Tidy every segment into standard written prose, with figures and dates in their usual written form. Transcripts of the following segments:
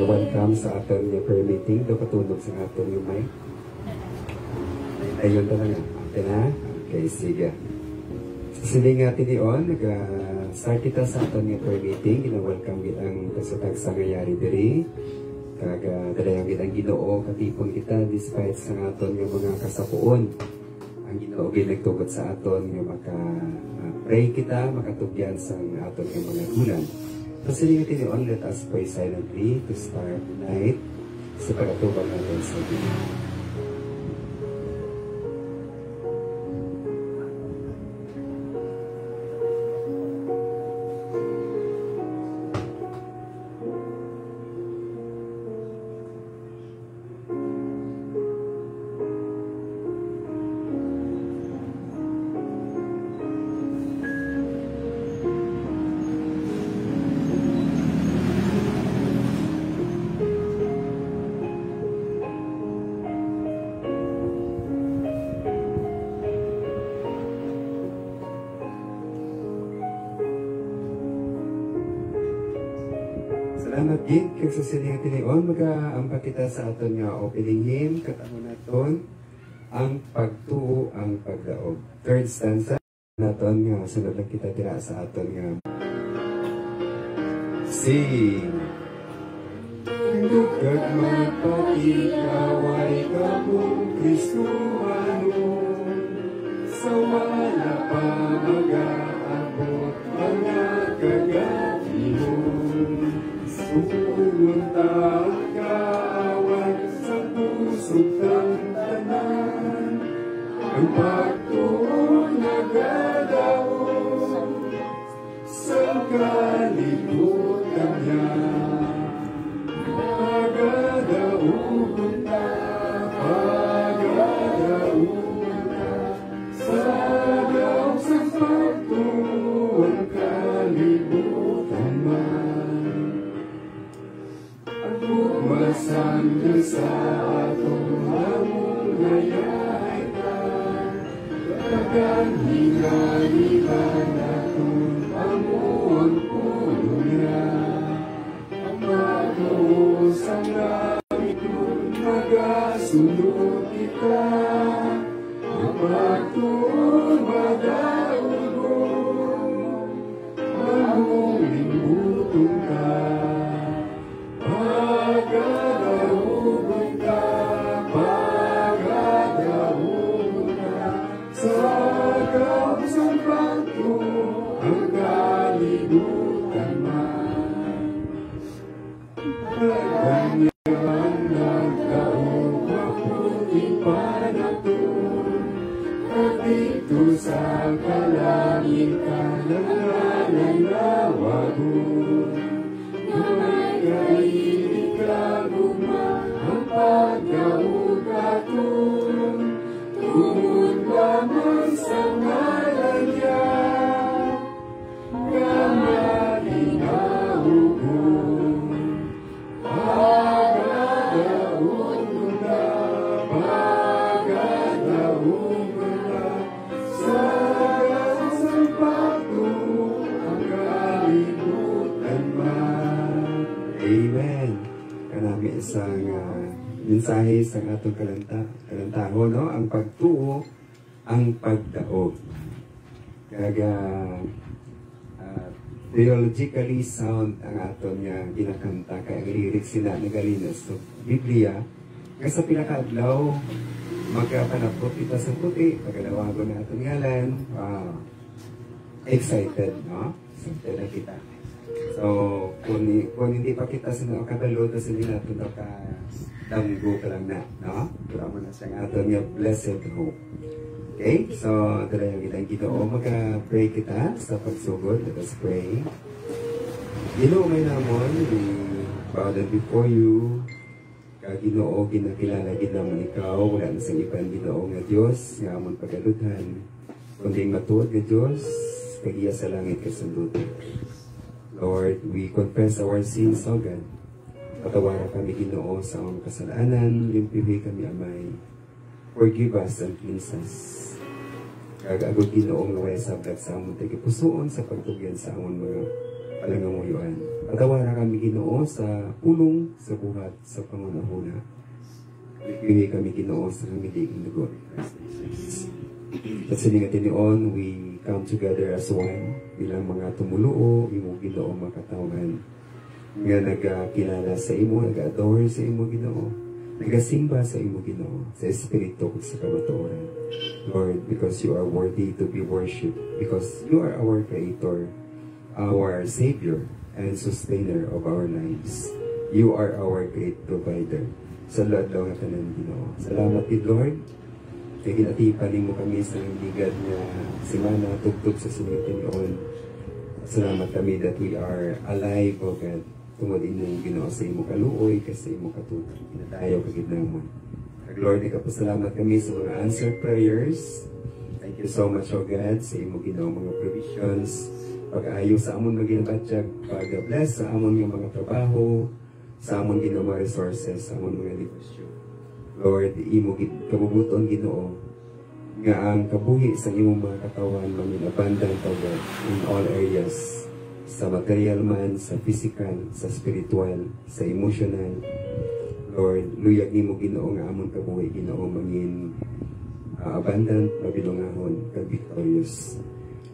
welcome sa aton nga prayer meeting. Do katunog sa aton yung mic. Ayun talaga. Okay na? Okay, sige. Siling natin iyon, nag-start kita sa aton nga prayer meeting. Gina-welcome kitang kasutag sa ngayari diri. Dalayang kitang Ginoo, katipon kita despite sa aton nga mga kasapuon. Ang Ginoo ginagtugot sa aton nga maka-pray kita, makatugyan sa aton nga mga gulan. So siling natin iyon, let us pray silently to start the night sa pagkatubang natin sa Ginoo. Salamat din kay sa siling tinion mag-aampa kita sa aton nga opening hymn katamo naton ang pagtuo ang pagdaog. Third stanza naton nga sunod lang kita dira sa aton nga sing dugag magpakikaway kabong Kristohano sa wala pa mag-aabot mga kagatingon. Sumunta kaaway sa pusog ng tanan, ang pagtuon nagadaon sa kalibutan niya. Pagadaon ta, sa daw sa pagtuon kalibutan man. Masanda sa atong among hayaitan, bagang hinaliban atong amuang puno niya. Ang magos ang langit nun magasunod kita, ang pagtuon madaulong, among limbutong ka. Sa kalangin ka nananawagon, na may kaibig ka guma ang pagkaugaton, tungod lamang sa ngalan niya, kamaling nahugon. Pagadaon mo na, pagadaon mo na, sa gasang pagtuo ang kalibutan man. Amen. Kanami isang mensahe sa atong kalantaho, no? Ang pagtuo, ang pagdaog. Kaga theologically sound ang aton nga ginakanta kay ang lyrics sila nagalinas sa Biblia. Kaya sa pinakaadlaw, magkapanapot kita sa puti, pagkalawago na itong ngalan. Excited, no? Excited na kita. So, kung hindi pa kita sa nakakabalo, tapos hindi natin nakadamgo ka lang na, no? Pura mo na siyang aton nga blessed hope. Okay? So, dala yung kitang Ginoo. Magka-pray kita sa pagsugod. Let us pray. Ginoo, may namon, we bow down before you. Ginoo, ginakilala ginaman ikaw, wala na sa iban Ginoo nga Diyos, nga amon pagkaludhan. Kundi matuod nga Diyos, kagiya sa langit kasundutan. Lord, we confess our sins, O God. Patawaran kami Ginoo sa among kasalanan, limpihi kami amay. Forgive us and cleanse us. Kagagod Ginoo nga way sablag sa amon tagipusoon sa pagtugyan sa amon mga palangamuyuan. Patawara kami Ginoo sa pulong sa buhat sa pangunahuna. Ligpili kami Ginoo sa kamiliging dugo ni Christ Jesus. At sa nga tinion, we come together as one bilang mga tumuluo, imo Ginoo makatawan. Nga nagkilala sa imo, nag-adore sa imo Ginoo, nagasimba sa imo Ginoo, sa Espiritu at sa kamatuoran. Lord, because you are worthy to be worshipped, because you are our Creator, our Savior, and Sustainer of our lives. You are our great provider. Sa Lord daw nga tanan Ginoo. Salamat din, Lord. Kaya ginatipan mo kami sa ligad na simana, tugtog sa sinitinion. Salamat kami that we are alive, O God. Tungod inyong Ginoo sa imo kaluoy, kasi imo katutang. Pinatayo kagid namon. Lord, ikapasalamat kami sa mga answered prayers. Thank you so much, O God, sa imo Ginoo mga provisions. Pag-ayo sa amon maginabatyag, pag-bless sa amon ng mga trabaho, sa amon Ginoo mga resources, sa amon mga negosyo. Lord, imo kabubuton Ginoo, nga ang kabuhi sa imong mga katawan maging abundant, O God, in all areas. Sa material man, sa physical, sa spiritual, sa emotional. Lord, luyag nimo Ginoo nga amon kabuhi Ginoo maging abundant, mabilungahon, kag victorious.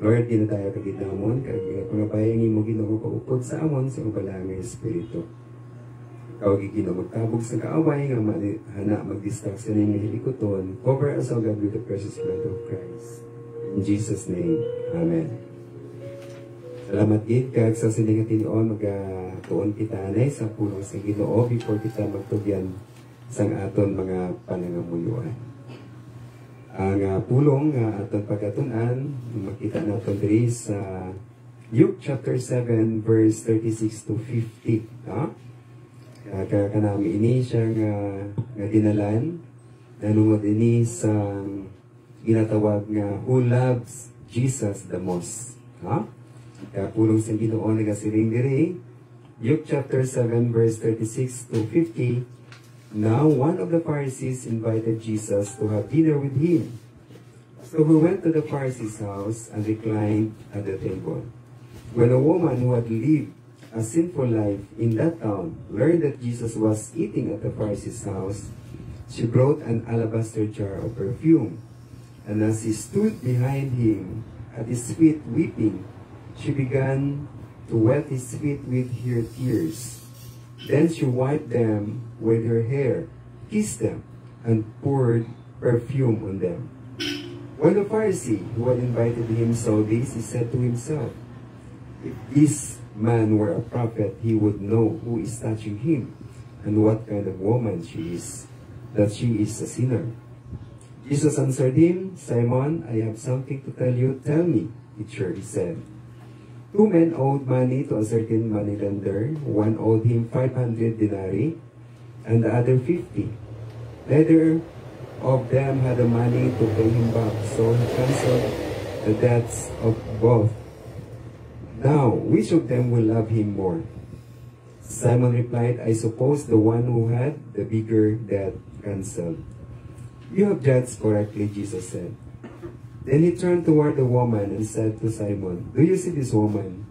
Lord, ginatayo kagid namon, kag pangabayang imo Ginoo paupod sa amon sa ubalangay espiritu. Ikaw Ginoo magtabog sa kaaway nga hana mag-distract sa ning hilikoton. Cover us, O God, with the precious blood of Christ. In Jesus' name, Amen. Salamat gid kag sa sininga tinion magatuon kita nay sa pulong sa Ginoo before kita magtugyan sang aton mga panangamuyuan. Ang pulong nga aton pagatunan makita naton diri sa Luke chapter 7 verse 36 to 50, no? Kanami ini siya nga dinalan nanungod ini sa ginatawag nga who loves Jesus the most, ha? Pulong sa Ginoo nagasiring diri Luke chapter 7 verse 36 to 50. Now one of the Pharisees invited Jesus to have dinner with him. So he went to the Pharisee's house and reclined at the table. When a woman who had lived a sinful life in that town learned that Jesus was eating at the Pharisee's house, she brought an alabaster jar of perfume, and as he stood behind him at his feet weeping, she began to wet his feet with her tears. Then she wiped them with her hair, kissed them, and poured perfume on them. When the Pharisee who had invited him saw this, he said to himself, "If this man were a prophet, he would know who is touching him, and what kind of woman she is, that she is a sinner." Jesus answered him, "Simon, I have something to tell you. Tell me." "Teacher," he said. Two men owed money to a certain moneylender. One owed him 500 denarii, and the other 50. Neither of them had the money to pay him back, so he canceled the debts of both. Now, which of them will love him more? Simon replied, "I suppose the one who had the bigger debt canceled." "You have judged correctly," Jesus said. Then he turned toward the woman and said to Simon, "Do you see this woman?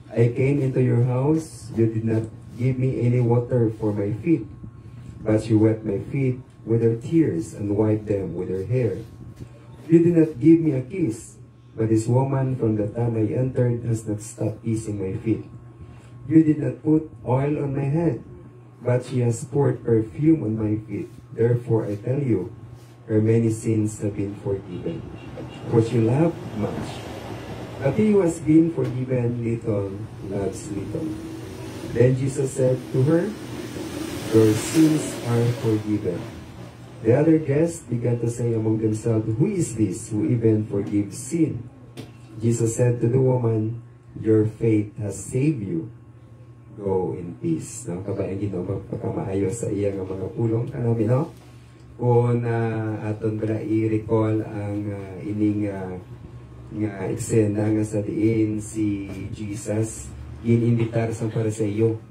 I came into your house. You did not give me any water for my feet, but she wet my feet with her tears and wiped them with her hair. You did not give me a kiss, but this woman from the time I entered has not stopped kissing my feet. You did not put oil on my head, but she has poured perfume on my feet. Therefore I tell you, her many sins have been forgiven, for she loved much. But he who has been forgiven little loves little." Then Jesus said to her, "Your sins are forgiven." The other guests began to say among themselves, "Who is this who even forgives sin?" Jesus said to the woman, "Your faith has saved you. Go in peace." No? Kabayan Ginoo magpakamaayo sa iya nga mga pulong kanami, no? Kung aton bala i-recall ang ining nga eksena nga sa diin si Jesus ininbitar sa Pariseo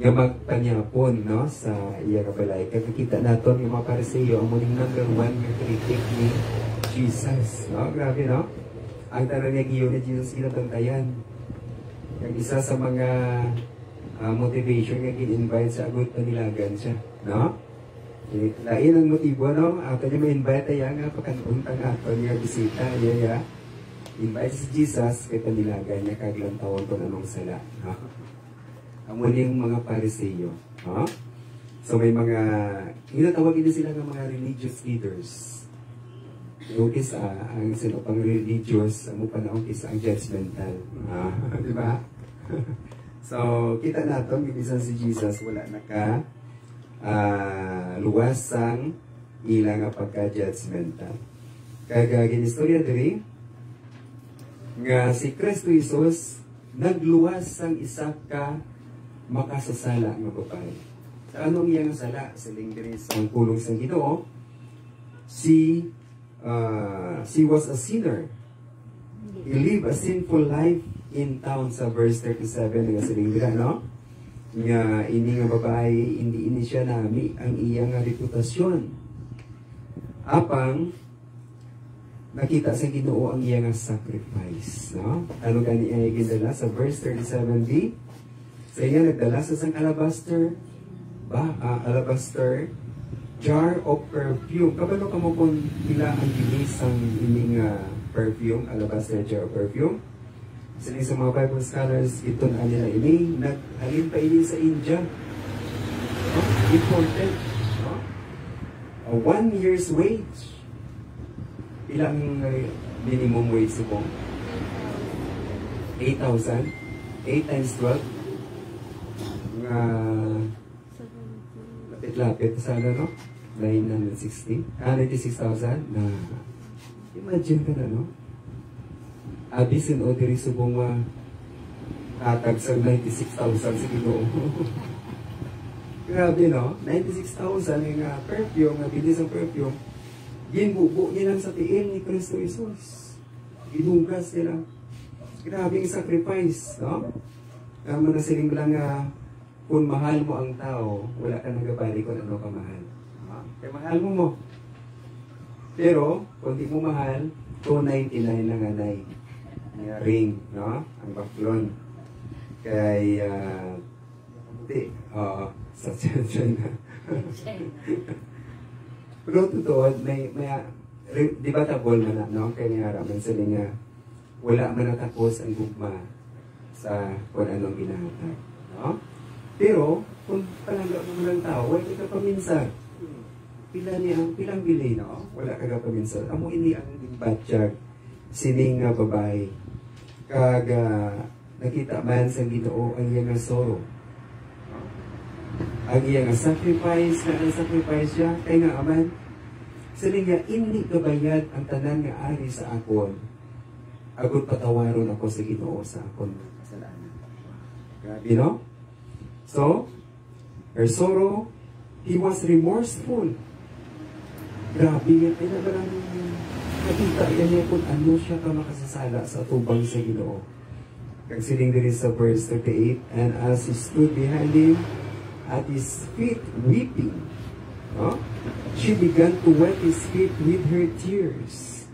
nga magpanyapon, no, sa iya kabalay. Kakita naton yung mga Pariseo ang muling number one nga critic ni Jesus, no? Grabe, no? Ang tanong niya giyon ni Jesus ginatangtayan. Kag isa sa mga motivation nga gin-invite sa agot panilagan siya, no? Lain ang motibo, no? Ato niya ma-invite ya nga pagkanuntang ato niya bisita niya ya. Invite si Jesus kay panilagan niya kaglang tawon kung anong sala, no? Amo yung mga Pariseo, no? So may mga ginatawag din sila ng mga religious leaders. Notice ang sino pang religious, mo panahon isa ang judgmental. Di ba? So, kita natin, ibisan si Jesus, wala naka luwasang ilang pagka-judgmental. Kaya ginistorya diri, nga si Kristo Jesus, nagluwas sang isa ka makasasala nga babae. Sa anong iyang sala? Siling diri sa pulong sa Ginoo, she was a sinner. He lived a sinful life in town sa verse 37 nga siling dira, no? Nga ini nga babae, hindi ini siya nami ang iyang reputasyon. Apang nakita sa Ginoo ang iyang sacrifice, no? Ano gani ay gindala sa verse 37b? Sa iya nagdala sa sang alabaster jar of perfume. Kabalo ka mo kung pila ang gilis ang ining perfume, alabaster jar of perfume. Sila sa mga Bible scholars, ito na nila ini, naghalin pa ini sa India. Imported. 1 year's wage. Ilang minimum wage mo? 8,000. 8 times 12. Lapit-lapit sana, no? 960. 96,000 na imagine ka na, no? Abisin o diri subong atag sa 96,000 sa Ginoo. Grabe, no? 96,000 yung perfume, nga bilis ang perfume. Ginbubo niya lang sa tiil ni Kristo Jesus. Ginugas nila. Grabe yung sacrifice, no? Naman na siling lang kung mahal mo ang tao, wala ka nagabali kung ano ka mahal. Kaya mahal mo. Pero, kung di mo mahal, 299 lang anay. Ring, no? Ang baklon. Kaya, sa China. Pero totoo, di ba tabol man na, no? Kaya niharaman sila nga, wala man natapos ang gugma sa kung anong ginahatan, no? Pero, kung palangga mo ng tao, wala ka paminsan. Pilang bilay, no? Wala ka paminsan. Amo ini ang batsyag, sining nga babae. Kaga, nakita man sa Ginoo ang iyang soro. Ang iyang sacrifice, na ang sacrifice siya, kaya nga aman, siling nga, hindi kabayad ang tanan nga ari sa akon. Agod patawaron ako sa Ginoo sa akon kasalanan. Grabe, no? So, her sorrow, he was remorseful. Grabe yan. Ay na ba lang nakita yan niya kung ano siya ka makasasala sa tubang sa Ginoo. Kag siling diri sa verse 38, and as he stood behind him at his feet weeping, no? She began to wet his feet with her tears.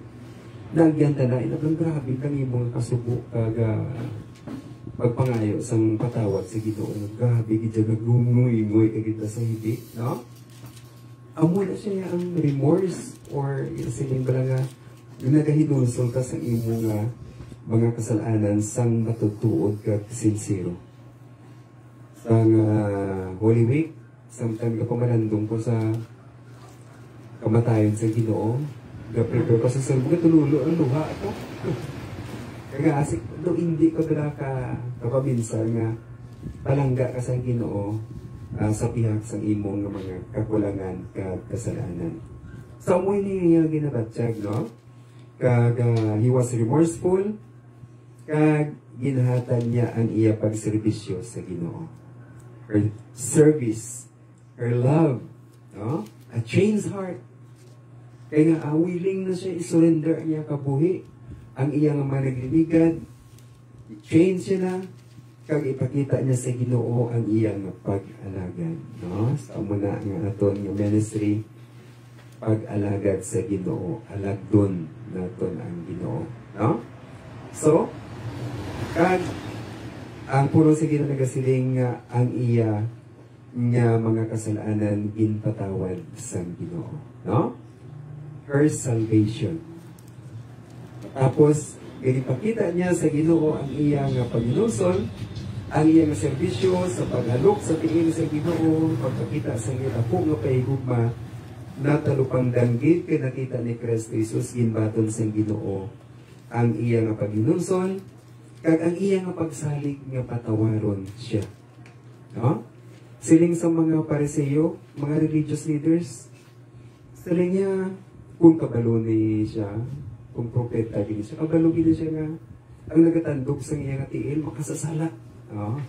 Nagyanta na, inabang grabe kang imong kasubo kag pagpangayo sa patawag sa Ginoo. Grabe gid naggungoy-ngoy kagid sa hindi, no? Amo na siya ang remorse or siling bala nga nagahinulsol ka sa imong mga kasalanan sang matutuod kag sincero. Sang Holy Week, samtang kapamanandong ko sa kamatayon sa Ginoo, ga-prepare ko sa salbuga tululo ang luha ito. Kaya asik, do hindi ko dala kapaminsan nga palangga ka sa Ginoo sa pihak sa imong mga kakulangan kag kasalanan. So, mo niya ginabatsyag, no? Kag he was remorseful, kag ginahatan niya ang iya pagserbisyo sa Ginoo. Her service, her love, no? A changed heart. Kaya nga, willing na siya i-surrender niya kabuhi ang iyang managliligad. I-change siya na, kag ipakita niya sa Ginoo ang iyang pag-alagad, no? Sa muna nga aton nga ministry, pag-alagad sa Ginoo, alagdon naton ang Ginoo, no? So, kag ang puro sa Ginoo nagasiling nga ang iya nga mga kasalanan ginpatawad sa Ginoo, no? Her salvation. Tapos ginipakita niya sa Ginoo ang iya nga paghinusol, ang iya nga serbisyo sa paghalok sa tingin sa Ginoo, pagpakita sa iya ako nga pahigugma natalupang danggit kay nakita ni Kristo Jesus ginbaton sa Ginoo ang iya nga paghinusol kag ang iya nga pagsalig nga patawaron siya, no? Siling sa mga Pariseo, mga religious leaders, siling niya kung kabalo ni siya, kung propeta gini siya, kabalo gini siya nga ang nagatandog sa iya nga tiil makasasala, no?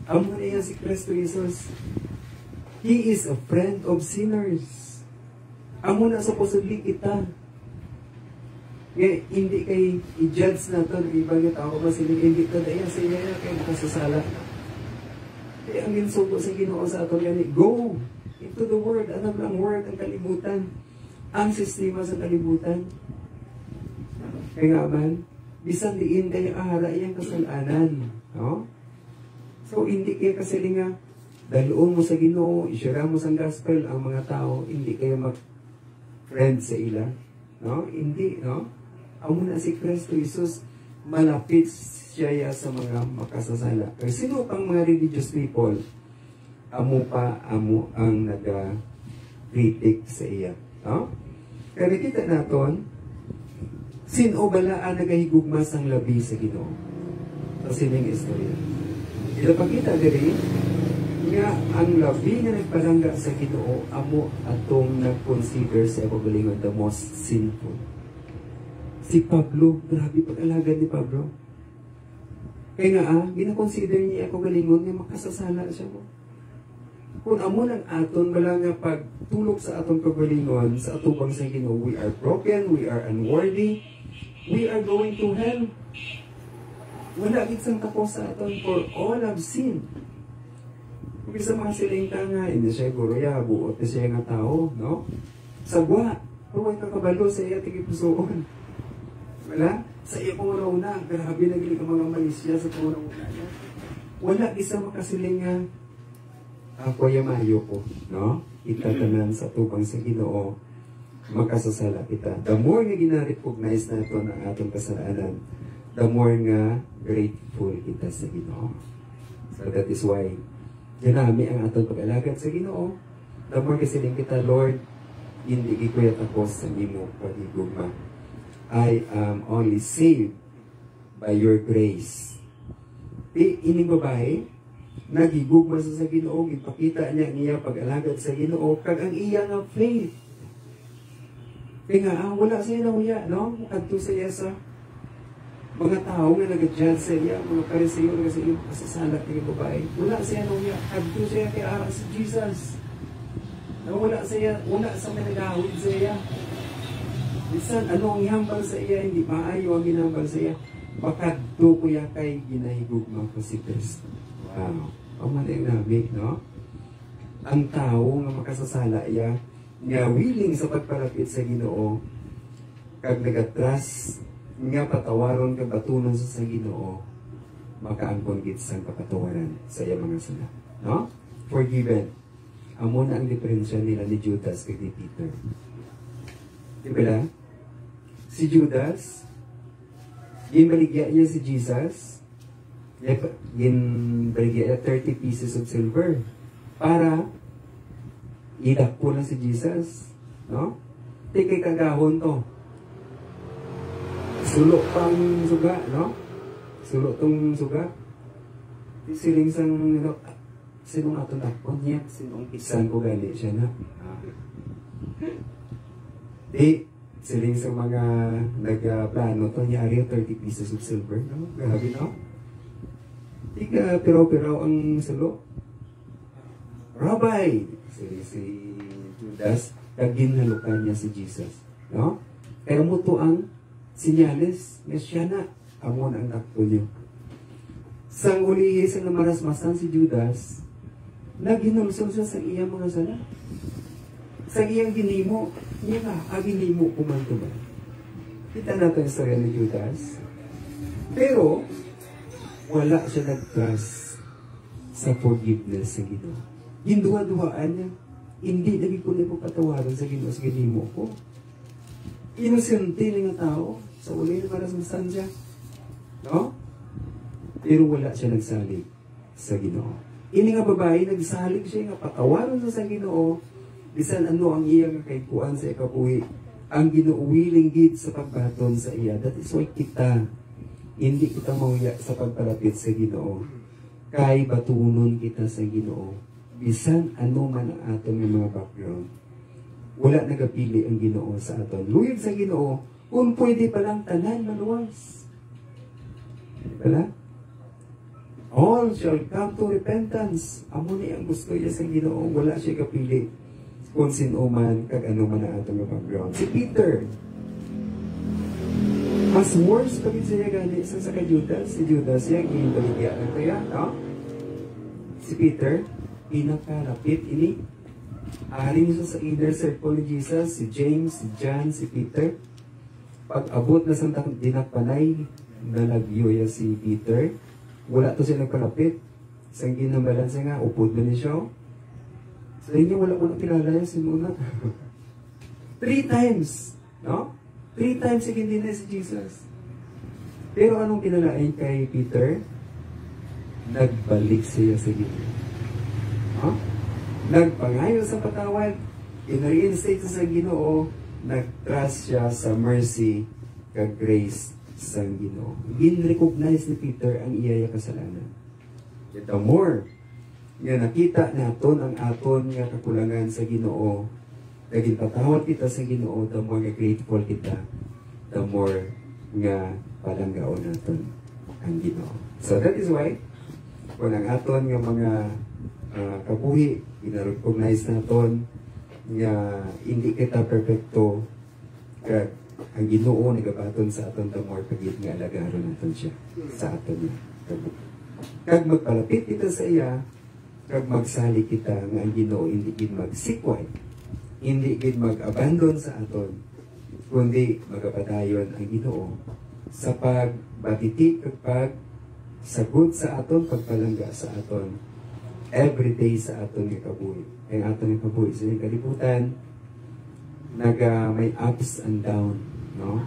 Amo niya si Kristo Jesus. He is a friend of sinners. Amo na supposedly kita. Hindi kay i-judge na ito, iba nga tao ba sila, hindi ito dahil sa iya kay makasasala. Kaya ang ginsugo sa Ginoo sa ato yan, go into the world. Ano ang word, ang kalibutan, ang sistema sa kalibutan. Kaya nga man, bisan diin kayo ahara iyang kasalanan. No? So, hindi kayo kasi nga, daloon mo sa Ginoo, isyara mo sa gospel, ang mga tao, hindi kayo mag-friend sa ila. No? Hindi, no? Amo na si Kristo Jesus, malapit siya sa mga makasasala. Kaya sino pang mga religious people, amo ang nag-critic sa iya. No? Kaya nakita natin, sino bala ang nagahigugmas ang labi sa Ginoo? Sa sining istorya. Ilapakita diri, nga ang labi nga nagpalangga sa Ginoo, amo atong nag-consider sa pagalingon the most sinful. Si Pablo, grabe pag-alagad ni Pablo. Kaya nga, gina-consider niya ako galingon nga makasasala siya mo. Kung amo ng aton, wala nga pagtulog sa atong kagalingon, sa atubang sa Ginoo, we are broken, we are unworthy, we are going to hell. Wala gitsang tapos sa aton, for all have sinned. Kung isa mga silingta nga, hindi siya guro ya, buot na siya nga tao, no? Sagwa, kung may kakabalo sa iya, tigipusoon. Wala? Sa iya kung una, grabe nagiling ang mga Malaysia sa kung una niya. Wala isa makasiling nga, ako yamayo ko, no? Itatanan sa tubang sa Ginoo, makasasala kita. The more nga gina-recognize na ito ng atong kasalanan, the more nga grateful kita sa Ginoo. So that is why, ginami ang atong pag-alagad sa Ginoo. The more kasiling kita, Lord, hindi gikuya tapos sa imo pagigugma. I am only saved by your grace. Ining babae, nagigugma sa Ginoo, ipakita niya ang iya pag-alagad sa Ginoo, kag ang iya nga faith. Kaya nga, wala siya na huya, no? Adto sa iya sa mga tao nga nag-judge sa iya, mga Pariseo nga sa iya, kasasalat ng babae. Wala siya na huya, adto siya kay ara si Jesus. Wala siya, wala sa managahawid sa iya. Bisan, ano ang ihambal sa iya, hindi maayo ang ginambal sa iya. Bakadto kuya kay ginahigugma ko si Kristo. Wow. Ang maling namin, no? Ang tao nga makasasala iya, nga willing sa pagparapit sa Ginoo, kag nagatras, nga patawaron kag batunon sa Ginoo, makaangkon gid sang kapatawaran sa iya mga sala. No? Forgiven. Amo na ang diferensya nila ni Judas kag ni Peter. Di ba? Si Judas, ginbaligya niya si Jesus, ginbaligya niya 30 pieces of silver para idakpo na si Jesus. No? Tikay kagahon to. Sulok pang suga, no? Sulok tong suga. Siling sang, sinong ato dakpo niya? Sinong isan ko gani siya na? Siling sa mga nagplano to, nyari 30 pieces of silver, no? Grabe, no? Tiga, pero ang salo. Rabbi! Si Judas, kaginhalukan niya si Jesus, no? Kaya mo to ang sinyales, na siya na, amon ang nakto niyo. Sang ulihi sa namarasmasan si Judas, naginulsol siya sa iyang mga sala. Sa iyang ginimo, niya nga, ginimo kumanto ba? Kita natin sa ni Judas. Pero, wala siya nag-trust sa forgiveness sa Ginoo. Ginduwa-duwaan niya, hindi lagi ko na patawaran sa Ginoo sa ginimo ko. Inosente ng tao sa uli na para sa sustansya. No? Pero wala siya nagsalig sa Ginoo. Ini nga babae, nagsalig siya nga patawaran sa Ginoo, bisan ano ang iyang kaikuan sa ikabuhi, ang Ginoo willing gid sa pagbaton sa iya. That is why hindi kita mauya sa pagpalapit sa Ginoo. Kay batunon kita sa Ginoo. Bisan ano man ang aton ng mga background. Wala nagapili ang Ginoo sa aton. Luyag sa Ginoo, kung pwede palang tanan maluwas. Wala? All shall come to repentance. Amo ni ang gusto niya sa Ginoo. Wala siya kapili kung sino man, kag ano man ang atong background. Si Peter, mas worse pa rin siya gani sa Judas. Si Judas, yung ibaligya na kaya, no? Si Peter, pinakarapit ini. Aring siya sa inner circle ni Jesus, si James, si John, si Peter. Pag-abot na sa dinakpanay, nalagyo si Peter. Wala to siya nagkalapit. Isang ginambalan siya nga, upod na niya siya. Sa inyo, wala ko na kilala yan, sinuna. 3 times, no? 3 times hindi na si Jesus. Pero anong kinalain kay Peter? Nagbalik siya sa Ginoo. Huh? Nagpangayo sa patawad, in-reinstate sa Ginoo, nag-trust siya sa mercy kag grace sa Ginoo. In-recognize ni Peter ang iyaya kasalanan. The more nga nakita naton ang aton nga kakulangan sa Ginoo, naging patawad kita sa Ginoo, the more nga grateful kita, the more nga palanggaon naton ang Ginoo. So that is why, kung ang aton nga mga kabuhi, ina-recognize naton nga hindi kita perfecto, kag ang Ginoo nagabaton sa aton, the more pagit nga alagaron naton siya sa aton nga kabuhi. Kag magpalapit kita sa iya, kag magsali kita nga ang Ginoo hindi gid magsikway, hindi gid mag-abandon sa aton, kundi magapadayon ang Ginoo sa pagbatiti kag pagsagod sa aton, pagpalangga sa aton everyday sa aton nga kabuhi. Ang aton nga kabuhi sa kalibutan may ups and down, no?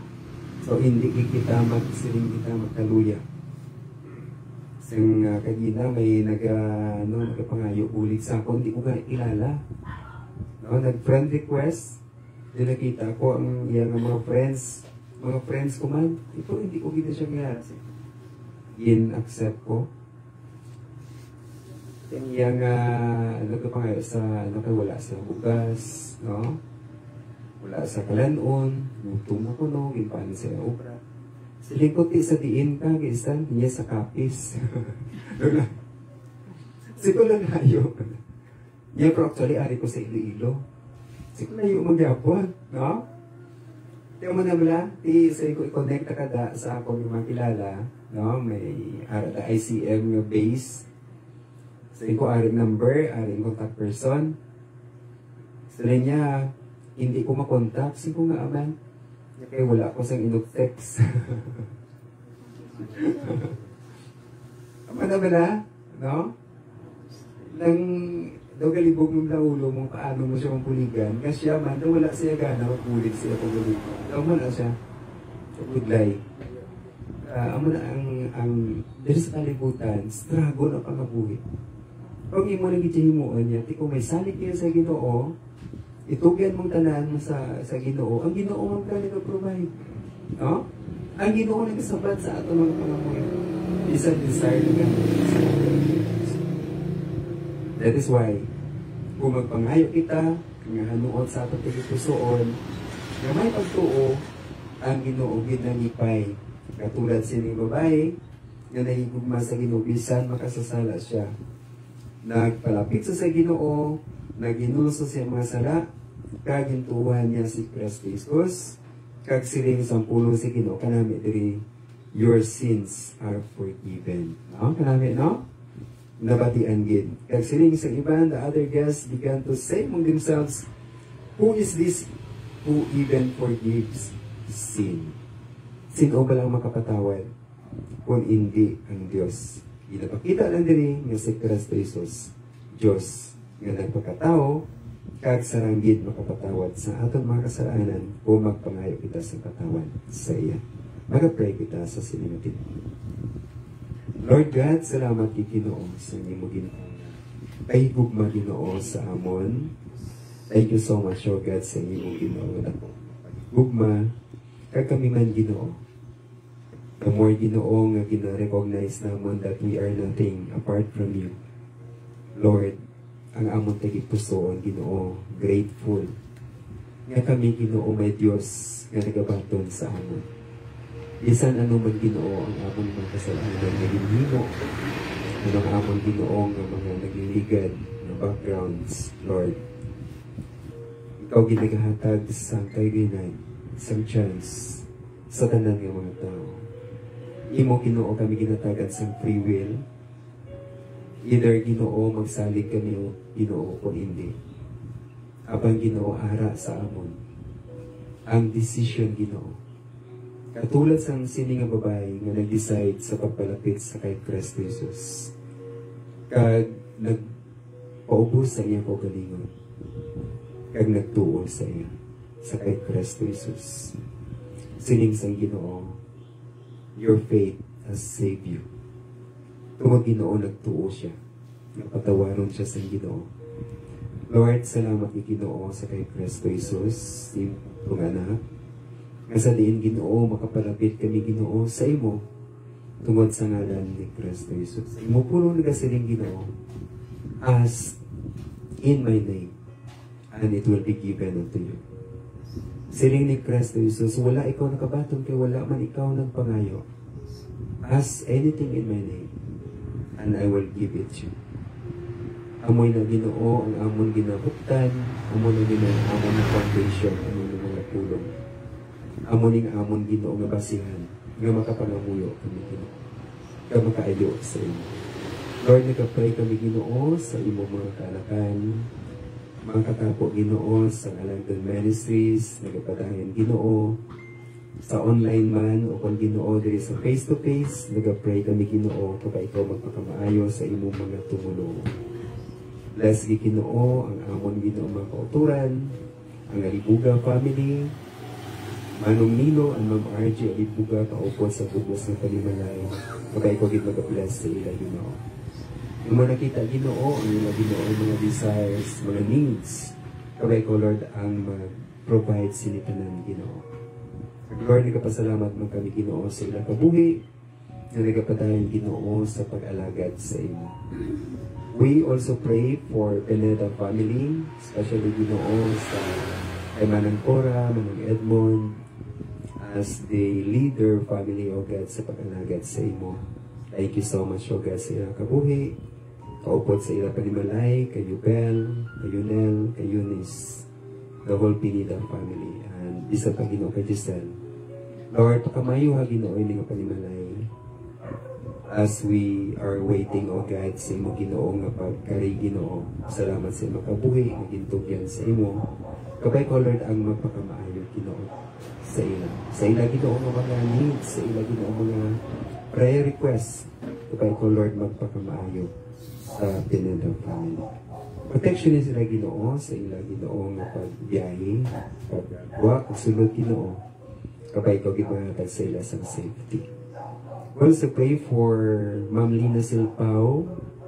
So hindi kita magkaluya. Sing kagina may nagpangayo ulit sa akong, hindi ko nga kilala. No, nag-friend request, din nakita ko ang iyang mga friends ko man. Ito, hindi ko gina siya nga. In-accept ko. Ang iyang nagpangayo sa wala sa bugas, no? Wala sa kalanon, mutum ako, no? Ginpanin sa obra. Siling ko sa diin ka, gistan, niya sa kapis. Siguro layo. Yeah, pero actually, ari ko sa Iloilo. Siguro layo magyapon, no? Tiyo mo na mula, siling ko i-connect ka da sa akong mga kilala, no? May arada ICM yung base. Siling ko aring number, aring contact person. Siling niya, hindi ko makontak, siling ko nga aman. Kaya wala ako sang inok-text. Ama na ba na? No? Nang daw galibog mong laulo mong paano mo siya mampuligan. Kasi siya man, daw wala siya gana, mapulig siya pagulig. Daw mo na siya. Pagudlay. Amo na ang dahil sa kalibutan, struggle ang pangabuhi. Pag imo nang gitihimuan niya, ti kung may salig niya sa Ginoo, itugyan mong tanan sa Ginoo, ang Ginoo man ka nag-provide. No? Ang Ginoo nagsabat sa ato mga pangamuhi. Isang desire na that is why, kung magpangayo kita, nga hanuot sa ato tigitusoon, nga may pagtuo, ang Ginoo ginanipay. Katulad sining babae, nga nahigugma sa Ginoo, bisan makasasala siya. Nagpalapit sa Ginoo, naginulso siya mga sala, kagintuhan niya si Kristo Jesus, kag siling sampulo si Ginoo, kanami diri, your sins are forgiven. No? Kanami, no? Nabatian gid. Kag siling sa iban, the other guests began to say among themselves, who is this who even forgives sin? Sino ba lang makapatawad kung hindi ang Dios. Ginapakita lang diri nga si Kristo Jesus, Dios nga nagpakatao, kag saranggid makapatawad sa aton mga kasalanan o magpangayo kita sa katawan sa iya. Mag-pray kita sa sinimatin. Lord God, salamat kay Ginoo sa imo Ginoo. Pahigugma Ginoo sa amon. Thank you so much, O God, sa imo Ginoo. Gugma, kag kami man Ginoo. The more Ginoo nga gina-recognize namon that we are nothing apart from you. Lord, ang amon tagipusoon Ginoo, grateful. Nga kami Ginoo may Dios nga nagabaton sa amon. Bisan ano man Ginoo ang amon mga kasalanan nga ginhimo. Anong amon Ginoo nga mga nagliligad na backgrounds, Lord. Ikaw ginagahatag sa kaibigan, sa chance, sa tanan ng mga tao. Imo Ginoo kami ginatagan sa free will. Either Ginoo magsalig kami o Ginoo o hindi. Abang Ginoo ara sa amon. Ang decision Ginoo. Katulad sa sini nga babae nga nag-decide sa pagpalapit sa kay Kristo Jesus. Kag nagpaubos sa iyang kaugalingon. Kag nagtuo sa iya sa kay Kristo Jesus. Sining sang Ginoo, your faith has saved you. Tungod Ginoo nagtuo siya. Napatawaron siya sa Ginoo. Lord, salamat ni Ginoo sa kay Kristo Jesus, imong anak. Nga sa diin Ginoo, makapalapit kami Ginoo sa imo tungod sa ngalan ni Kristo Jesus. Imo puno nagasiling Ginoo, ask in my name, and it will be given unto you. Siling ni Kristo Jesus, wala ikaw nakabaton kay wala man ikaw nagpangayo. Ask anything in my name, and I will give it to you. Amoy na Ginoo ang amon ginabuktan, amon na Ginoo ang amon na foundation, amon na mga pulong. Amoning amon Ginoo nga basihan, nga makapangamuyo kami Ginoo. Nga makaayo sa imo. Lord, nagka-pray kami Ginoo sa imo mga kaanakan, mga katapo Ginoo sa Alangdon Ministries, nagapadayan Ginoo, sa online man o kung Ginoo diri sa face-to-face, nagka-pray kami Ginoo kapag ikaw magpakamaayo sa imong mga tumulong. Bless Ginoo ang amon Ginoo mga kauturan, ang Alibuga family, Manong Nilo and Ma'am RJ Alibuga kaupos sa Bugos ng Palimalay. Kapag ikaw gid mag-bless sa ila Ginoo. Yung mga nakita Ginoo, ang ila Ginoo, mga desires, mga needs. Kapag ikaw Lord ang mag-provide sinitanan Ginoo. Lord, nagapasalamat mo kami Ginoo sa ilang kabuhi na nagapadayon Ginoo sa pag-alagad sa imo. We also pray for Pineda family, especially Ginoo sa kay Manang Cora, Manang Edmond, as they lead their family, O God, sa pag-alagad sa imo. Thank you so much, O God, sa ilang kabuhi, kaupot sa ilang Palimalay, kay Yubel, kay Yunel, kay Eunice, the whole Pineda family, and isa pa Ginoo kay Giselle. Lord, pakamayo ha Ginoo ini nga Palimalay, as we are waiting, O God, sa imo Ginoo nga pagkari Ginoo. Salamat sa imo kabuhi, nagintugyan sa imo. Kabay ko Lord ang magpakamaayo Ginoo sa ila. Sa ila Ginoo nga mga needs, sa ila Ginoo mga prayer requests. Kabay ko Lord magpakamaayo sa Pineda family. Protection ni sila Ginoo sa ila Ginoo nga pagbiyahe, pagwa, pagsulod Ginoo. Kabay ko gimatag sa ila sa safety. We also pray for Ma'am Lina Silpao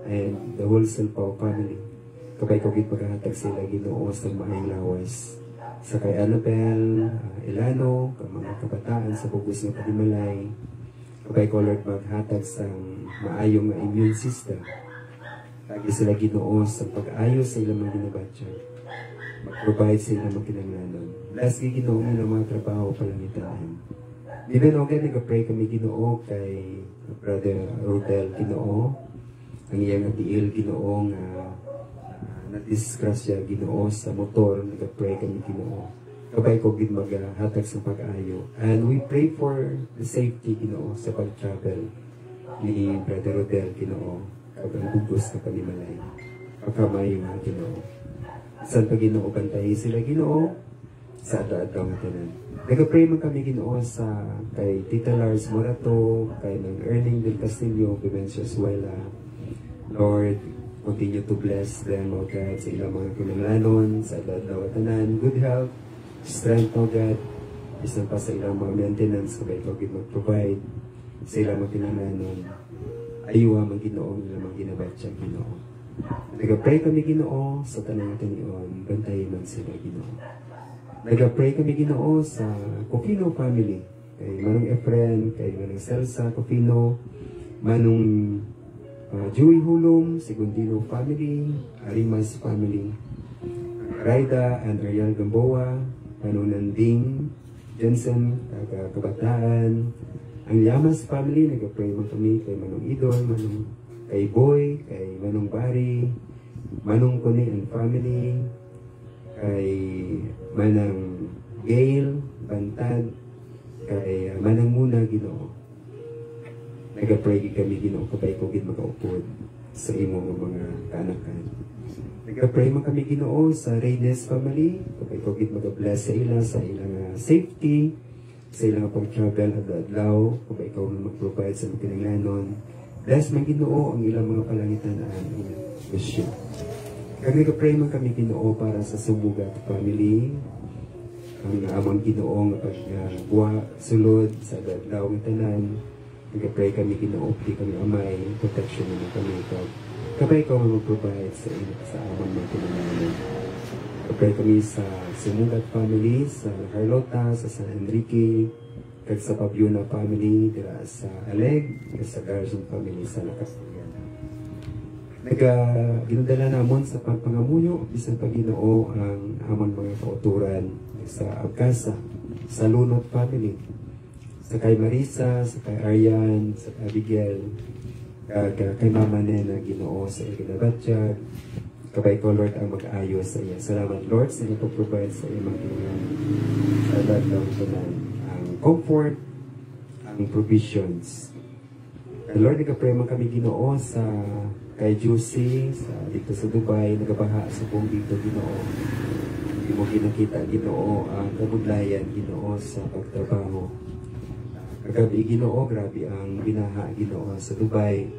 and the whole Silpao family. Kapay ko gid paghahatag sila Ginoo sa maayong lawas. Sa kay Annabel, Elano, ka mga kabataan sa Bugos ng Palimalay. Kapay ko Lord maghatag sa maayong immune system. Lagi sila Ginoo sa pag-ayos sa ilang mga ginabatya. Mag-provide sa ilang mga kinanglanon. Last Ginoo ng mga trabaho palangitan. Even okay, nag-pray kami Ginoo kay Brother Rodel Ginoo. Ang iyang natiil Ginoo nga na-disgrasya Ginoo sa motor, nag-pray kami Ginoo. Kabay ko gid maghatag sa pag-ayo. And we pray for the safety Ginoo sa pag-travel ni Brother Rodel Ginoo. Kabang Bugos na Palimalay. Pagkamayo nga Ginoo. Saan pa Ginoo bantayin sila Ginoo? sa ato-ato nga tanan. Nag-pray man kami Ginoo sa kay Tita Lars Morato, kay ng Erning del Castillo, Vivencio Suela. Lord, continue to bless them, O God, sa ilang mga kinanglanon, sa ato-ato tanan, good health, strength, O God, isang pa sa ilang mga maintenance, kabay ko mag-provide sa ilang mga kinanglanon. Ayuwa man Ginoo, ilang mga ginabatya Ginoo. Nag-pray kami Ginoo sa tanang tanion, bantayin man sila Ginoo. Nag-pray kami Ginoo sa Cofino family, kay Manong Efren, kay Manong Celsa Cofino, Manong Joey Hulong, Segundino family, Arimas family, Raida and Ariel Gamboa, Manong Nanding, Jensen, Kabataan, ang Llamas family, nag-pray man kami kay Manong Idol, Manong kay Boy, kay Manong Bari, Manong Kone and family, kay Manang Gail, Bantad, kay Manang Muna, Ginoo. Nag-pray kami, Ginoo, kabay ko gid makaupod sa imo nga mga kaanakan. Nag-pray man kami, Ginoo, sa Reynes family, kabay ko gid mag-bless sa ilang safety, sa ilang pag-travel adlaw, kabay ko mag-provide sa mga kinanglanon. Bless man Ginoo ang ilang mga palangitan-an. Bless you. Kami nag-pray man kami Ginoo para sa Sumugat family, ang amang Ginoo nga pagbuha sulod sa adlaw ng tanan. Nag-pray kami Ginoo, di kami amay, protection naman kami kabay ko mag-provide sa amang mga kinanglanon. Nag-pray kami sa Sumugat family, sa Carlota, sa San Enrique, kag sa Pabiuna family, dira sa Aleg, kag sa Garzon family sa Lacastigan. Ginadala namon sa pagpangamuyo, bisan pa Ginoo ang amon mga kauturan sa Abkasa, sa Lunot family, sa kay Marisa, sa kay Aryan, sa kay Abigail, kay Mama Nena Ginoo sa Ignabatsyag, kabay ko Lord ang mag-ayos sa iya. Salamat Lord sa inyo pag-provide sa iyong mga sa dadlaw tanan, ang comfort, ang provisions. Lord, nag-pray man kami Ginoo sa kay Juicy, dito sa Dubai, nagabaha sa buong dito Ginoo. Hindi mo kinakita Ginoo ang kabudlayan Ginoo sa pagtrabaho. Kagabi Ginoo, grabe ang binaha Ginoo sa Dubai.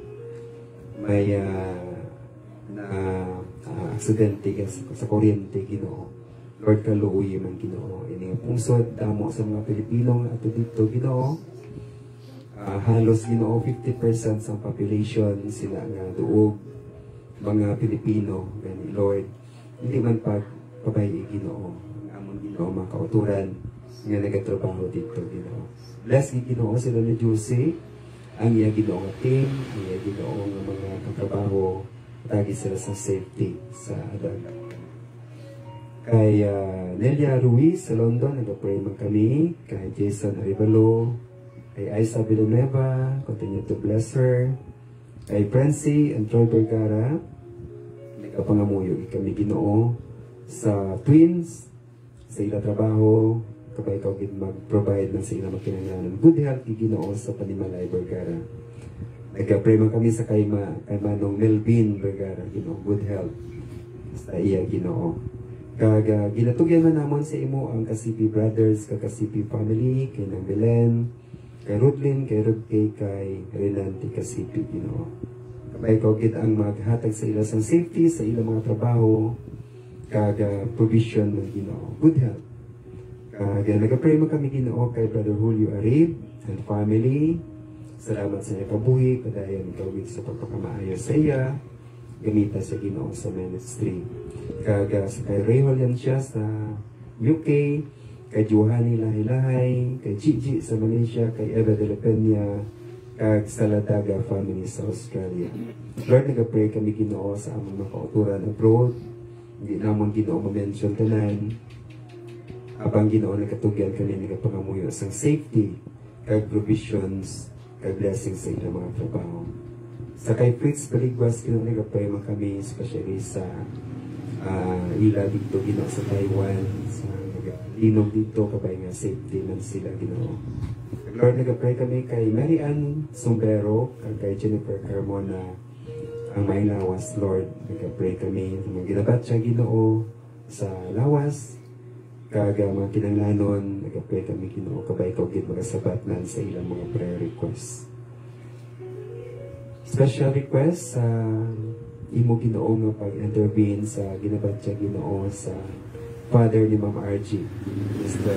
May na aksidente sa kuryente Ginoo. Lord, kaluoy man Ginoo. Ini pungsod damo sa mga Pilipino ato dito Ginoo. Halos Ginoo 50% sa population sila nga duog mga Pilipino. Gani Lord, hindi man pagpabayi Ginoo ang amon Ginoo mga kauturan nga nagatrabaho dito Ginoo. Bless Ginoo sila ni Juicy, ang iya Ginoo nga team, ang iya Ginoo nga mga katrabaho, tagi sila sa safety sa adag. Kay Nelia Ruiz sa London, nag-pray man kami. Kay Jason Arevalo, kay Aiza Villanueva, continue to bless her. Kay Prency and Troy Vergara, nagkapangamuyo kami Ginoo sa twins, sa ilang trabaho, kabay ko mag-provide ng sa ilang magkinanglanon. Good health Ginoo sa Panimalay Vergara. Nagka-pray man kami sa kay Manong Melvin Vergara, Ginoo, good health sa iya Ginoo. Kag ginatugyan man namon sa imo ang Kasipi Brothers, kag Kasipi family, kay Nang Belen, kay Rudlin, kay Rudkay, kay Renante Kasipi Ginoo. Kabay ko gid ang maghatag sa ilang safety sa ilang mga trabaho, kag provision ng Ginoo. Good health. Kag nagka-pray man kami Ginoo kay Brother Julio Arib and family. Salamat sa iya kabuhi, kadayon ikaw sa pagpakamaayo sa iya, gamita sa Ginoo sa ministry. Kag sa kay Rayhol yan siya sa UK, kay Johanny Lahilahay, kay Gigi sa Malaysia, kay Eva de la Peña, kag sa Lataga family sa Australia. Lord, nag-pray kami Ginoo sa among mga kauturan abroad. Hindi namon Ginoo ma-mention tanan. Abang Ginoo nagkatugyan kami nagapangamuyo sa safety, kag provisions, kag blessings sa ilang mga trabaho. Sa kay Fritz Baliguas, Ginoo nag-pray man kami, especially sa ila dito Ginoo sa Taiwan, sa linog dito, kabay nga safety man sila Ginoo. Lord, nag-pray kami kay Mary Ann Sombero, kay Jennifer Carmona, ang may lawas, Lord. Nag-pray kami, mga ginabat siya Ginoo sa lawas, kaga mga kinanglanon, nag-pray kami Ginoo, kabay ko gid mga sabatnan sa ilang mga prayer requests. Special request sa imo Ginoo nga pag-intervene sa ginabatya Ginoo sa father ni Ma'am RG. Mr.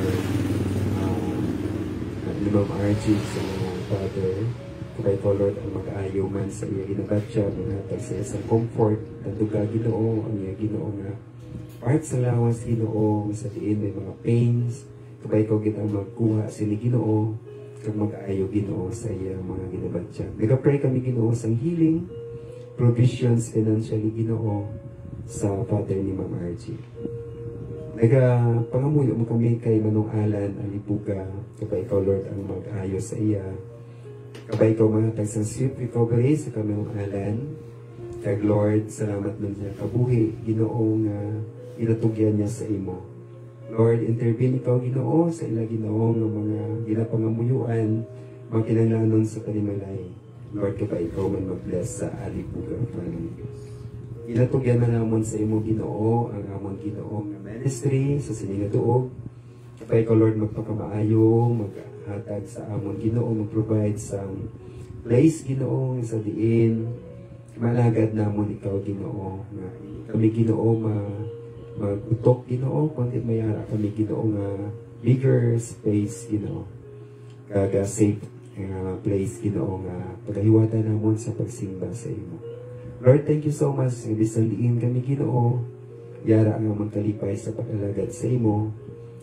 Ni Ma'am RG sa father. Kabay ko Lord ang mag-aayo man sa iya ginabatya, maghatag sa isang comfort, tanduga Ginoo, ang iya Ginoo nga part sa lawas Ginoo, sa diin may mga pains, kabay ko kita magkuha sila Ginoo, kag mag-aayo Ginoo sa iya mga ginabatya. Nag-pray kami Ginoo sa healing, provisions financially Ginoo sa father ni Ma'am RG. Pangamuyo mo kami kay Manong Alan Alibuga, kabay ikaw Lord ang mag-aayo sa iya. Kabay ikaw mahatag sa swift recovery sa Manong Alan. Kag Lord, salamat nun siya kabuhi, Ginoo nga inatugyan niya sa imo. Lord, intervene ikaw Ginoo sa ila Ginoo nga mga ginapangamuyuan, mga kinanglanon sa panimalay. Lord, kapag ikaw man mag-bless sa Alibuga family. Inatugyan na namon sa imo Ginoo ang amon Ginoo nga ministry sa siningatuog. Kapag ikaw Lord magpakamaayo, maghatag sa amon Ginoo, mag-provide sa place Ginoo sa diin. Malagad namon ikaw Ginoo nga kami Ginoo magutok Ginoo, kundi mayara kami Ginoo nga bigger space Ginoo. Kaga safe place Ginoo nga paghiwata namon sa pagsimba sa imo. Lord, thank you so much. Bisan diin kami Ginoo, yara ang among kalipay sa pag-alagad sa imo.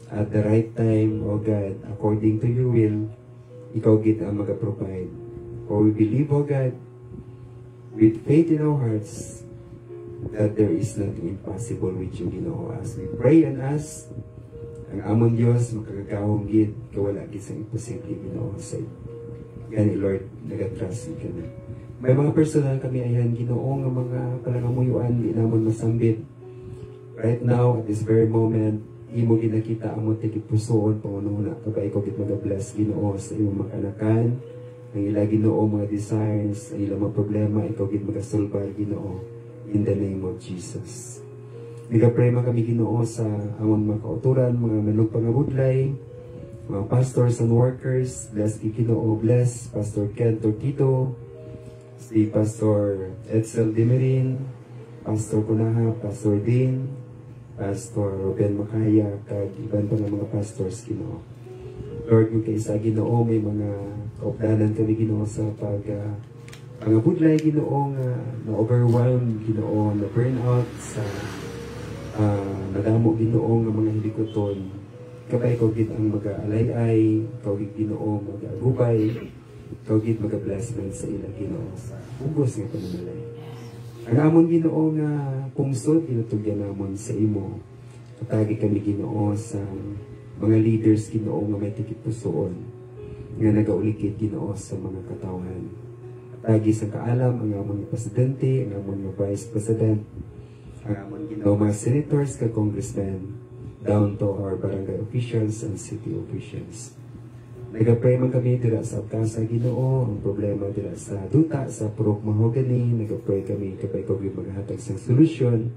At the right time, O God, according to your will, ikaw gid ang mag-provide. For we believe, O God, with faith in our hearts, that there is nothing impossible with you, Ginoo. As we pray and ask, ang amon Diyos, makagagawang gid, kawala gid sa imposible, Ginoo. Sa gani, Lord, nag-trust ka na. May mga personal kami ayan, Ginoo, nga mga palangamuyuan, di namon masambit. Right now, at this very moment, imo ginakita amon tigipusoon, pangununa, kapag ikaw gid mag-bless, Ginoo, sa iyong makanakan, ang ila Ginoo, mga desires, ang ila mga problema, ikaw gid magasulbar, Ginoo. In the name of Jesus. Nagapray man kami Ginoo sa amon mga kauturan, mga manugpangabudlay, mga pastors and workers. Bless Ginoo, bless Pastor Ken Tortito, si Pastor Edsel Dimerin, Pastor Kunaha, Pastor Dean, Pastor Ruben Makaya, kag iban pa ng mga pastors Ginoo. Lord, yung kaisa Ginoo, may mga kaupdanan kami Ginoo sa pangabudlay Ginoo nga na-overwhelm Ginoo, na-burnout sa nadamo Ginoo nga mga hilikoton. Kabay ikaw gid ang mag-aalay-ay, ikaw gid Ginoo mag-agubay, ikaw gid mag-blessment sa ila Ginoo sa hugos nga panimalay. Ang amon Ginoo nga pungsod, ginatugyan namon sa imo. Katagi kami Ginoo sa mga leaders Ginoo nga may tikit-pusoon, nga nagaulikid Ginoo sa mga katawan. Tagi sa kaalam, ang among presidente, ang among vice president, ang among Ginoo mga senators, ka congressmen, down to our barangay officials and city officials. Nagapray man kami dira sa Casa Ginoo, ang problema dira sa duta, sa Purok Mahogany, nagapray kami kapay ko maghatag sa solusyon,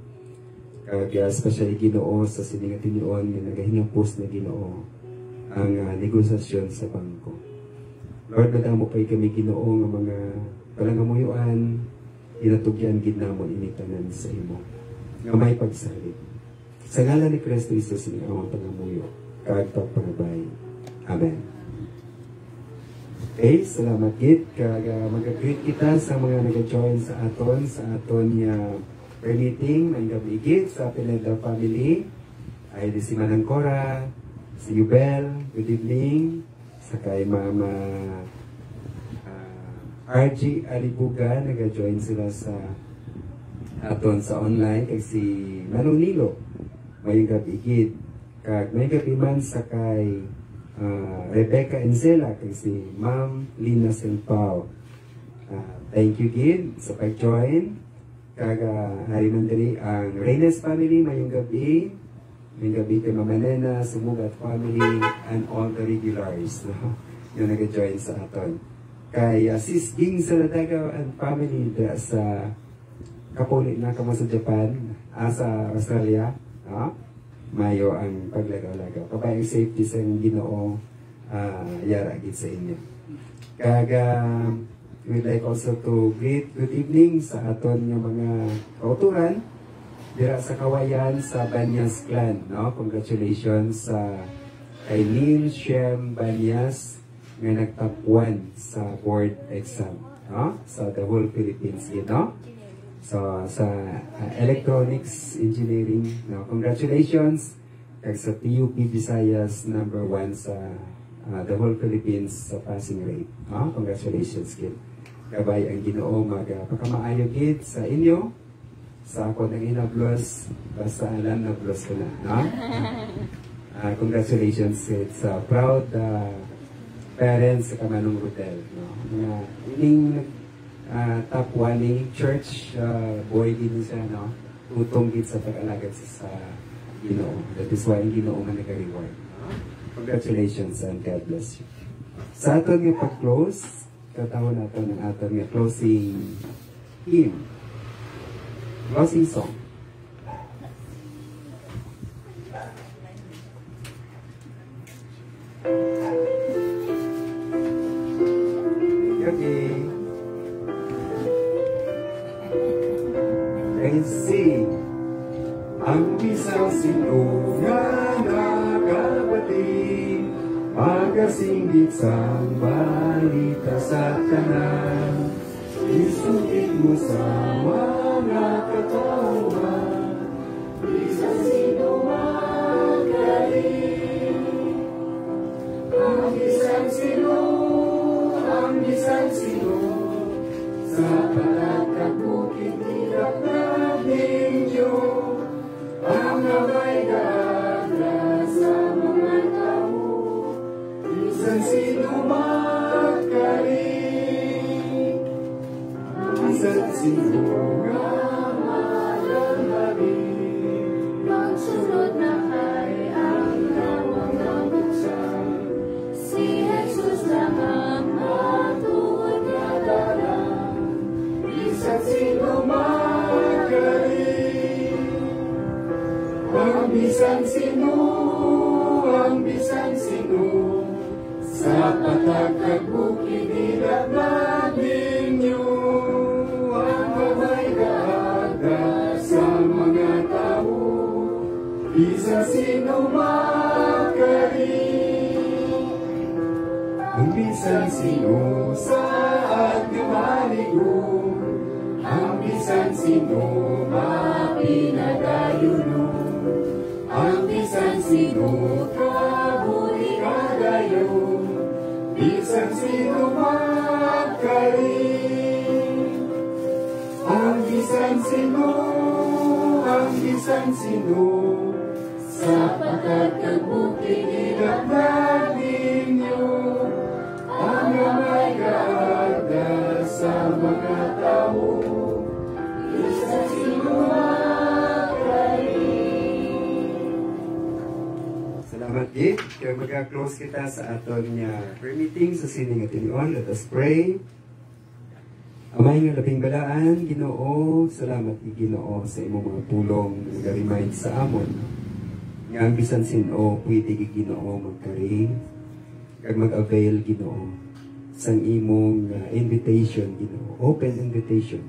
kaya especially Ginoo sa siningatinion, nga nagahingapos na Ginoo, ang negosasyon sa bangko. Lord, nadamo pa'y kami Ginoo nga mga palangamuyuan, inatugyan gid namon initanan sa imo. Nga may pagsalit. Sa ngalan ni Kristo Jesus, ni among pangamuyo, kag pagpangabay. Amen. Okay, salamat gid. Kag mag-greet kita sa mga nag-join sa aton prayer meeting, may gabi gid sa Pineda family. Ay di si Manang Cora, si Yubel, good evening. Sakay Mama RG Alibuga, nag-join sila sa aton sa online. Kag si Manong Nilo, may gabi gid. Kag may gabi man sakay Rebecca Enzela, kag si Ma'am Lina Senpao. Thank you gid sa pag-join. Kag hari man diri ang Reynes family, mayong gabi. May gabi kay Mama Nena, Sumugat family, and all the regulars yung nag-join sa aton. Kay Sis Ging Saladaga and family sa Kapuli na kamo sa Japan, sa Australia. mayo ang paglagaw-lagaw. Kabayang safety sa Ginoo, yara gid sa inyo. We'd like also to greet good evening sa aton nga mga kauturan dira sa Kawayan sa Banyas Clan, no? Congratulations sa kay Neil Shem Banyas nga nag-top 1 sa board exam, no? Sa the whole Philippines, you know? So sa electronics engineering, no? Congratulations kag sa TUP Visayas number 1 sa the whole Philippines sa passing rate, no? Congratulations kid. Gabay ang Ginoo magpakamaayo gid sa inyo. Sa ako nang inablos, basta alam na blos ko na, no? Congratulations sa proud parents sa Kamanong Rodel, no? Nga ining top 1 ni church boy gid siya, no? Utong gid sa pag-alagad sa Ginoo. That is why ang Ginoo man nag-reward. Congratulations and God bless you. Sa aton nga pag-close, katawon nato ng aton nga closing hymn. Closing song. Okay. And sing ang bisang sino nga nakabati magasinggit sa balita sa tanan isugit mo sa mga katawan bisang sino magaling ang bisang sino sa palakad bukid hirap na ninyo ang abay gagla sa mga tao bisang sino magaling bisang sino nga malalabing magsunod na kay ang lawang nabuksan si Jesus lang ang matuod na dalang bisang sino magaling ang bisang sino sa patag bukid nilaglag ninyo ang kamay gaaga sa mga tao bisang sino magaling ang bisang sino sa agmaligo ang bisang sino mapinagayuno ang bisang sino kabuli kagayon bisang sino magkaling ang bisang sino sa pagkakabukid ilaglag ninyo ang may gaaga sa mga tao bisang sino Salamat gid. Kaya mag-close kita sa aton nga permitting sa sining at inion. Let us pray. Amay nga labing balaan, Ginoo, salamat ni Ginoo sa imong mga pulong nag-remind sa amon. Nga ang bisan sino pwede gi Ginoo magkari kag mag-avail Ginoo sang imong invitation Ginoo, open invitation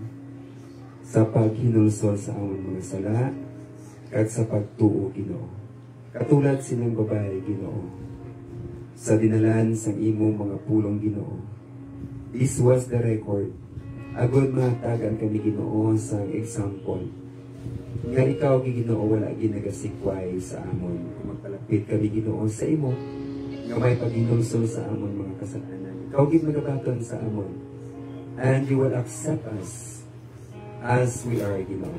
sa paghinulsol sa amon mga sala kag sa pagtuo Ginoo. Katulad silang babae, Ginoo, sa dinalan sang imong mga pulong Ginoo. This was the record. Agod matagan kami Ginoo sa example. Nga ikaw, Ginoo, wala ginagasikway sa amon. Kung magpalapit kami Ginoo sa imo, nga may paghinulsol sa amon mga kasalanan. Ikaw ginagabaton sa amon. And you will accept us as we are, Ginoo.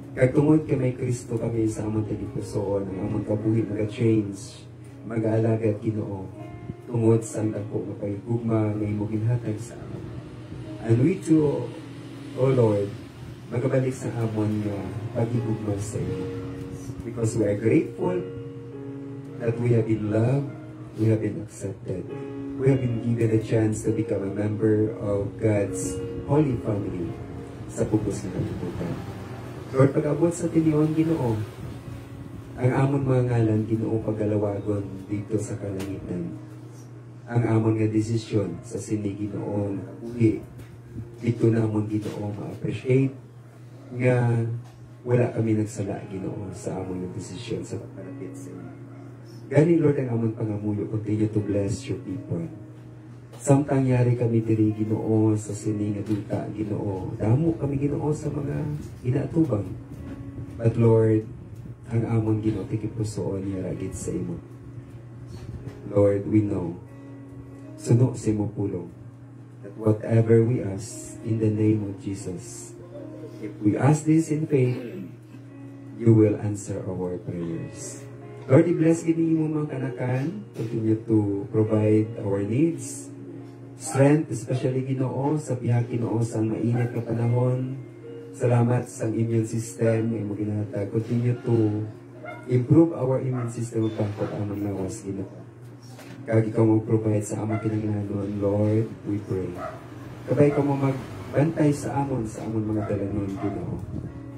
Kag tungod kay may Kristo kami sa among tagipusoon, ang among kabuhi maga-change, mag-aalagad Ginoo, tungod sa dako nga pagigugma nga imong ginhatag sa amon. And we too, O Lord, magabalik sa amon nga pagigugma sa iyo. Because we are grateful that we have been loved, we have been accepted, we have been given a chance to become a member of God's holy family sa pupos ng kalibutan. Lord, pag-abot sa tiniwang Ginoo, Ang amon mga ngalan, Ginoo pagalawagon dito sa kalangitan. Ang amon nga desisyon sa sini Ginoo makabuhi. Dito na amon Ginoo ma-appreciate nga wala kami nagsala Ginoo sa amon nga desisyon sa pagkalapit sa inyo. Gani Lord ang amon pangamuyo, continue to bless your people. Samtang yari kami diri Ginoo sa sini nga duta Ginoo. Damo kami Ginoo sa mga inaatubang. But Lord, ang amon Ginoo tikipusoon niya ragit sa imo. Lord, we know, suno sa imo pulong, that whatever we ask in the name of Jesus, if we ask this in faith, you will answer our prayers. Lord, i-bless gini mo mga kanakan, continue to provide our needs, strength, especially Ginoo, sa pihak Ginoo sa mainit na panahon. Salamat sa immune system na imo ginhatag. Continue to improve our immune system ug bangkot among lawas Ginoo. Kag ikaw mo provide sa among kinahanglanon, Lord, we pray. Kabay ka mo magbantay sa amon mga dalanon Ginoo.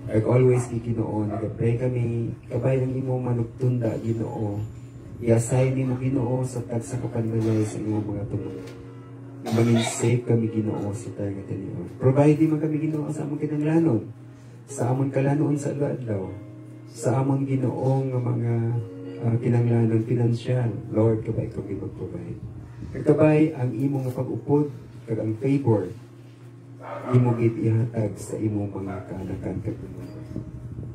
Kag always Ginoo, nagapray kami, kabay ang imo manugtunda Ginoo. I-assign nimo Ginoo sa tagsa kapanmalay sa imong mga tumulong. Maging safe kami Ginoo sa tayo nga tanion. Provide mo kami Ginoo sa among kinahanglanon, sa amon kalanoon sa adlaw, sa amon Ginoo nga mga kinahanglanon pinansyal. Lord, kabay ko mag-provide. Kabay ang imo nga pag-upod kag ang favor imo gid ihatag sa imo mga kaanakan kag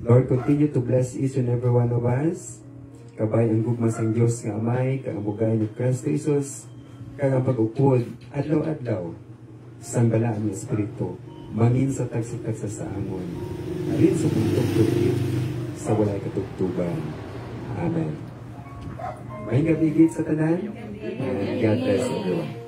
Lord, continue to bless each and every one of us. Kabay ang gugma sang Dios nga Amay kag ang bugay ni Kristo Jesus. Kaya ang pag-upod, adlaw-adlaw, sang balaan ng Espiritu, mangin sa tagsa-tagsa sa amon, alin sa tugtog sa walay katugtuban. Amen. May gabigit sa tanan, and God bless everyone.